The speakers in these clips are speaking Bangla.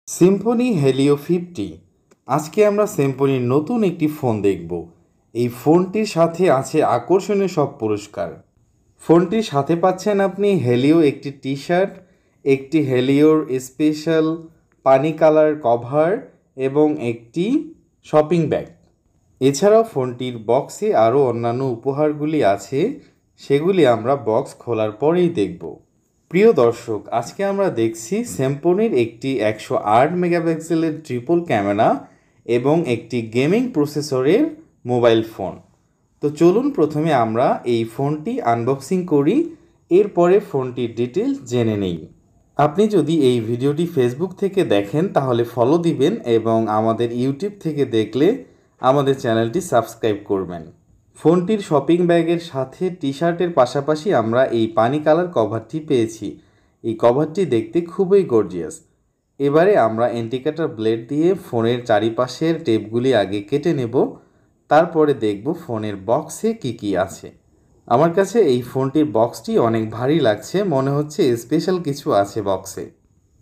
Symphony Helio 50। আজকে আমরা সিম্ফনির নতুন একটি ফোন দেখব। এই ফোনটির সাথে আছে আকর্ষণীয় সব পুরস্কার। ফোনটির সাথে পাচ্ছেন আপনি হেলিও একটি টি শার্ট, একটি হেলিওর স্পেশাল পানি কালার কভার এবং একটি শপিং ব্যাগ। এছাড়াও ফোনটির বক্সে আরও অন্যান্য উপহারগুলি আছে, সেগুলি আমরা বক্স খোলার পরেই দেখব। প্রিয় দর্শক, আজকে আমরা দেখছি সিম্ফনির একটি 108 মেগাপিক্সেলের ট্রিপল ক্যামেরা এবং একটি গেমিং প্রসেসরের মোবাইল ফোন। তো চলুন প্রথমে আমরা এই ফোনটি আনবক্সিং করি, এরপরে ফোনটির ডিটেলস জেনে নেই। আপনি যদি এই ভিডিওটি ফেসবুক থেকে দেখেন তাহলে ফলো দিবেন এবং আমাদের ইউটিউব থেকে দেখলে আমাদের চ্যানেলটি সাবস্ক্রাইব করবেন। ফোনটির শপিং ব্যাগের সাথে টি শার্টের পাশাপাশি আমরা এই পানি কালার কভারটি পেয়েছি। এই কভারটি দেখতে খুবই গর্জিয়াস। এবারে আমরা ইন্ডিকেটর ব্লেড দিয়ে ফোনের চারিপাশের টেপগুলি আগে কেটে নেব, তারপরে দেখব ফোনের বক্সে কি আছে। আমার কাছে এই ফোনটির বক্সটি অনেক ভারী লাগছে, মনে হচ্ছে স্পেশাল কিছু আছে বক্সে।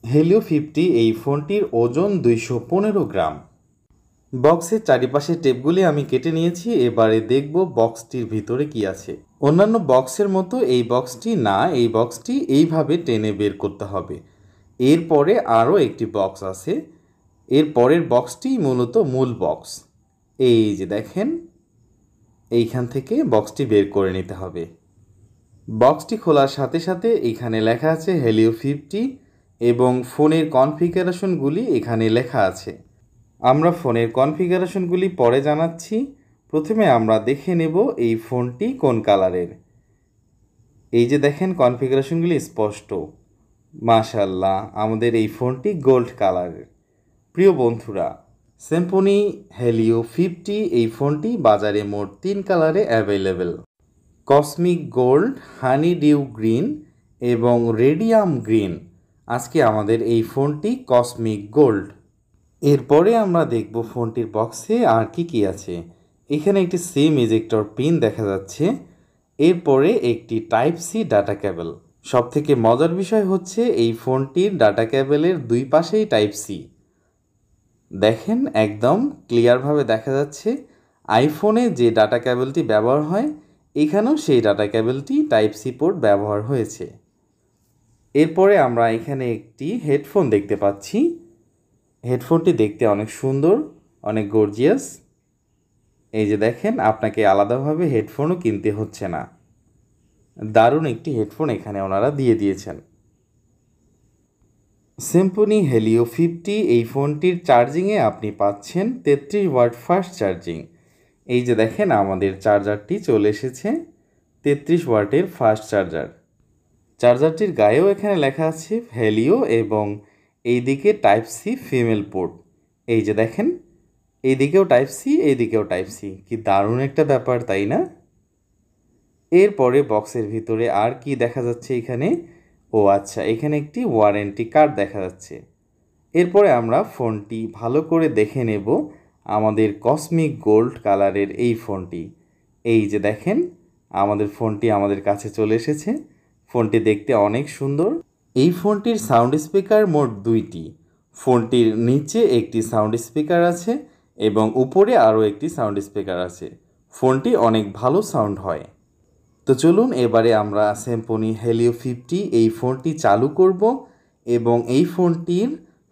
হেলিও 50 এই ফোনটির ওজন 215 গ্রাম। বক্সের চারিপাশের টেপগুলি আমি কেটে নিয়েছি, এবারে দেখব বক্সটির ভিতরে কি আছে। অন্যান্য বক্সের মতো এই বক্সটি না, এই বক্সটি এইভাবে টেনে বের করতে হবে। এরপরে আরও একটি বক্স আছে, এর পরের বক্সটি মূলত মূল বক্স। এই যে দেখেন, এইখান থেকে বক্সটি বের করে নিতে হবে। বক্সটি খোলার সাথে সাথে এখানে লেখা আছে হেলিও 50 এবং ফোনের কনফিগারেশনগুলি এখানে লেখা আছে। আমরা ফোনের কনফিগারেশনগুলি পরে জানাচ্ছি। প্রথমে আমরা দেখে নেব এই ফোনটি কোন কালারের। এই যে দেখেন কনফিগারেশনগুলি স্পষ্ট। মাশাআল্লাহ, আমাদের এই ফোনটি গোল্ড কালারের। প্রিয় বন্ধুরা, সিম্ফনি হেলিও 50 এই ফোনটি বাজারে মোট 3 কালারে অ্যাভেলেবেল: কসমিক গোল্ড, হানি ডিউ গ্রিন এবং রেডিয়াম গ্রিন। আজকে আমাদের এই ফোনটি কসমিক গোল্ড। এরপরে আমরা দেখব ফোনটির বক্সে আর কি আছে। এখানে একটি সিম ইজেক্টর পিন দেখা যাচ্ছে, এরপরে একটি টাইপ সি ডাটা কেবল। সবথেকে মজার বিষয় হচ্ছে এই ফোনটির ডাটা কেবলের দুই পাশেই টাইপ সি। দেখেন একদম ক্লিয়ারভাবে দেখা যাচ্ছে আইফোনে যে ডাটা কেবলটি ব্যবহার হয় এখানেও সেই ডাটা কেবলটি টাইপ সি পোর্ট ব্যবহার হয়েছে। এরপরে আমরা এখানে একটি হেডফোন দেখতে পাচ্ছি। হেডফোনটি দেখতে অনেক সুন্দর, অনেক গর্জিয়াস। এই যে দেখেন, আপনাকে আলাদাভাবে হেডফোনও কিনতে হচ্ছে না। দারুণ একটি হেডফোন এখানে ওনারা দিয়ে দিয়েছেন। সিম্ফনি হেলিও 50 এই ফোনটির চার্জিংয়ে আপনি পাচ্ছেন 33 ওয়াট ফাস্ট চার্জিং। এই যে দেখেন, আমাদের চার্জারটি চলে এসেছে, 33 ওয়াটের ফাস্ট চার্জার। চার্জারটির গায়েও এখানে লেখা আছে হেলিও এবং এইদিকে টাইপ সি ফিমেল পোর্ট। এই যে দেখেন, এইদিকেও টাইপ সি, এইদিকেও টাইপ সি। কি দারুণ একটা ব্যাপার, তাই না? এরপরে বক্সের ভিতরে আর কি দেখা যাচ্ছে এখানে? ও আচ্ছা, এখানে একটি ওয়ারেন্টি কার্ড দেখা যাচ্ছে। এরপরে আমরা ফোনটি ভালো করে দেখে নেব। আমাদের কসমিক গোল্ড কালারের এই ফোনটি, এই যে দেখেন, আমাদের ফোনটি আমাদের কাছে চলে এসেছে। ফোনটি দেখতে অনেক সুন্দর। এই ফোনটির সাউন্ড স্পিকার মোট 2টি। ফোনটির নিচে একটি সাউন্ড স্পিকার আছে এবং উপরে আরও একটি সাউন্ড স্পিকার আছে। ফোনটি অনেক ভালো সাউন্ড হয়। তো চলুন এবারে আমরা সিম্ফনি হেলিও 50 এই ফোনটি চালু করব এবং এই ফোনটির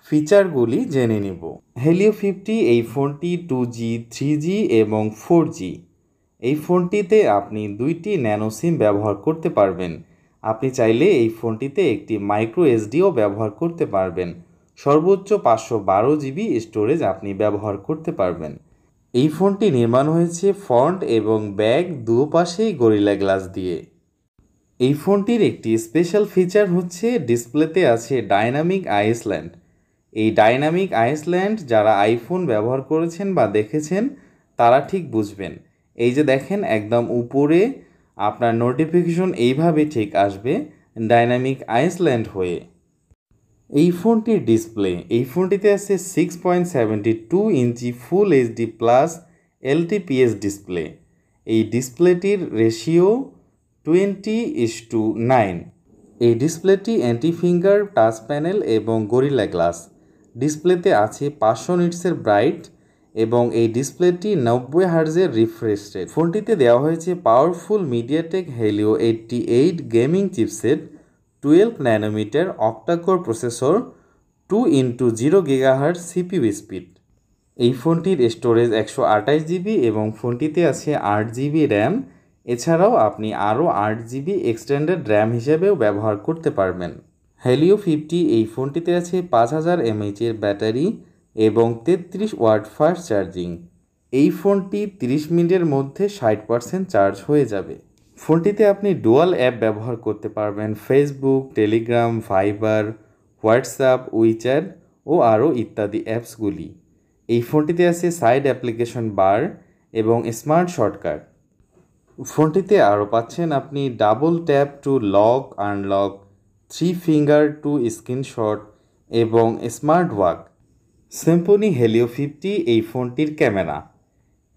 ফিচারগুলি জেনে নেব। হেলিও 50 এই ফোনটি 2G, 3G এবং 4G। এই ফোনটিতে আপনি 2টি ন্যানো সিম ব্যবহার করতে পারবেন। আপনি চাইলে এই ফোনটিতে একটি মাইক্রো এসডিও ব্যবহার করতে পারবেন। সর্বোচ্চ 512 জিবি স্টোরেজ আপনি ব্যবহার করতে পারবেন। এই ফোনটি নির্মাণ হয়েছে ফ্রন্ট এবং ব্যাক দুপাশেই গরিলা গ্লাস দিয়ে। এই ফোনটির একটি স্পেশাল ফিচার হচ্ছে ডিসপ্লেতে আছে ডাইনামিক আইসল্যান্ড। এই ডাইনামিক আইসল্যান্ড যারা আইফোন ব্যবহার করেছেন বা দেখেছেন তারা ঠিক বুঝবেন। এই যে দেখেন, একদম উপরে আপনার নোটিফিকেশন এইভাবে ঠিক আসবে ডাইনামিক আইসল্যান্ড হয়ে। এই ফোনটির ডিসপ্লে, এই ফোনটিতে আছে 6.72 ইঞ্চি ফুল এইচডি প্লাস এলটিপিএস ডিসপ্লে। এই ডিসপ্লেটির রেশিও 20:9। এই ডিসপ্লেটি অ্যান্টি ফিঙ্গার টাচ প্যানেল এবং গরিলা গ্লাস। ডিসপ্লেতে আছে 500 নিটসের ব্রাইট এবং এই ডিসপ্লেটি 90 হার্জের রিফ্রেশ রেট। ফোনটিতে দেওয়া হয়েছে powerful MediaTek Helio 88 gaming chipset, 12 nanometre octacore processor, 2x0 GHz CPU speed. এই ফোনটির স্টোরেজ 128 জিবি এবং ফোনটিতে আছে 8 জিবি র্যাম। এছাড়াও আপনি আরও 8 জিবি এক্সটেন্ডেড র্যাম হিসেবেও ব্যবহার করতে পারবেন। হেলিও 50 এই ফোনটিতে আছে 5000 mAh ব্যাটারি এবং 33 ওয়াট ফাস্ট চার্জিং। এই ফোনটি 30 মিনিটের মধ্যে 60% চার্জ হয়ে যাবে। ফোনটিতে আপনি ডুয়াল অ্যাপ ব্যবহার করতে পারবেন, ফেসবুক, টেলিগ্রাম, ভাইবার, হোয়াটসঅ্যাপ, উইচ্যাট ও আরও ইত্যাদি অ্যাপসগুলি। এই ফোনটিতে আছে সাইড অ্যাপ্লিকেশন বার এবং স্মার্ট শর্টকাট। ফোনটিতে আরও পাচ্ছেন আপনি double tap to lock unlock, 3 finger to screenshot এবং স্মার্ট ওয়াক। সিম্ফনি হেলিও 50 এই ফোনটির ক্যামেরা।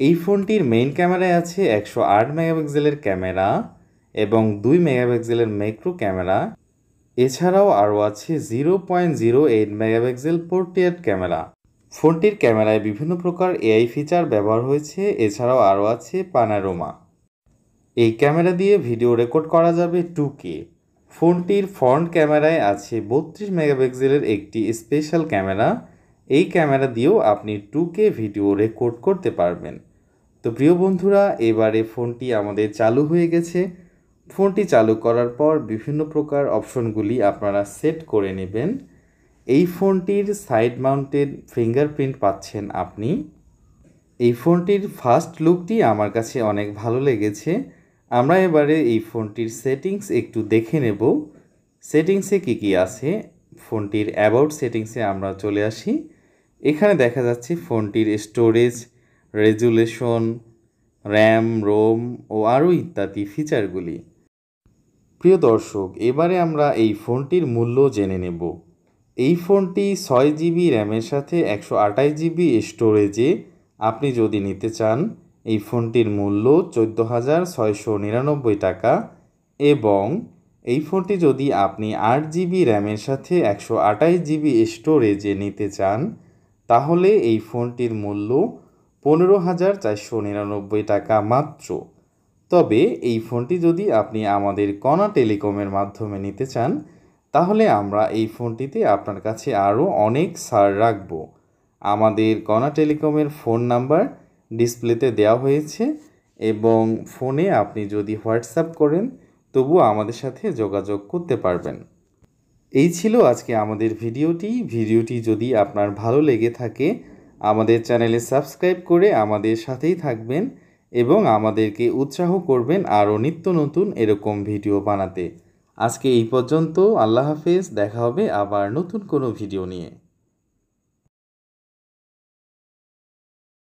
এই ফোনটির মেইন ক্যামেরায় আছে 108 মেগাপিক্সেলের ক্যামেরা এবং 2 মেগাপিক্সেলের ম্যাক্রো ক্যামেরা। এছাড়াও আরও আছে 0.08 মেগাপিক্সেল পোর্ট্রেট ক্যামেরা। ফোনটির ক্যামেরায় বিভিন্ন প্রকার এআই ফিচার ব্যবহার হয়েছে। এছাড়াও আরও আছে পানোরামা। এই ক্যামেরা দিয়ে ভিডিও রেকর্ড করা যাবে 2K। ফোনটির ফ্রন্ট ক্যামেরায় আছে 32 মেগাপিক্সেলের একটি স্পেশাল ক্যামেরা। এই ক্যামেরা দিয়েও আপনি 2K ভিডিও রেকর্ড করতে পারবেন। তো প্রিয় বন্ধুরা, এবারে ফোনটি আমাদের চালু হয়ে গেছে। ফোনটি চালু করার পর বিভিন্ন প্রকার অপশনগুলি আপনারা সেট করে নেবেন। এই ফোনটির সাইড মাউন্টেড ফিঙ্গারপ্রিন্ট পাচ্ছেন আপনি। এই ফোনটির ফার্স্ট লুকটি আমার কাছে অনেক ভালো লেগেছে। আমরা এবারে এই ফোনটির সেটিংস একটু দেখে নেব। সেটিংসে কি আছে। ফোনটির অ্যাবাউট সেটিংসে আমরা চলে আসি। এখানে দেখা যাচ্ছে ফোনটির স্টোরেজ, রেজুলেশন, র্যাম, রোম ও আরও ইত্যাদি ফিচারগুলি। প্রিয় দর্শক, এবারে আমরা এই ফোনটির মূল্য জেনে নেব। এই ফোনটি 6 জিবি র্যামের সাথে 128 জিবি স্টোরেজে আপনি যদি নিতে চান, এই ফোনটির মূল্য 14,699 টাকা। এবং এই ফোনটি যদি আপনি 8 জিবি র্যামের সাথে 128 জিবি স্টোরেজে নিতে চান, তাহলে এই ফোনটির মূল্য 15,499 টাকা মাত্র। তবে এই ফোনটি যদি আপনি আমাদের কণা টেলিকমের মাধ্যমে নিতে চান, তাহলে আমরা এই ফোনটিতে আপনার কাছে আরও অনেক ছাড় রাখব। আমাদের কণা টেলিকমের ফোন নাম্বার ডিসপ্লেতে দেওয়া হয়েছে এবং ফোনে আপনি যদি হোয়াটসঅ্যাপ করেন তবুও আমাদের সাথে যোগাযোগ করতে পারবেন। এই ছিল আজকে আমাদের ভিডিওটি যদি আপনার ভালো লেগে থাকে, আমাদের চ্যানেলে সাবস্ক্রাইব করে আমাদের সাথেই থাকবেন এবং আমাদেরকে উৎসাহ করবেন আরও নিত্য নতুন এরকম ভিডিও বানাতে। আজকে এই পর্যন্ত। আল্লাহ হাফেজ। দেখা হবে আবার নতুন কোনো ভিডিও নিয়ে।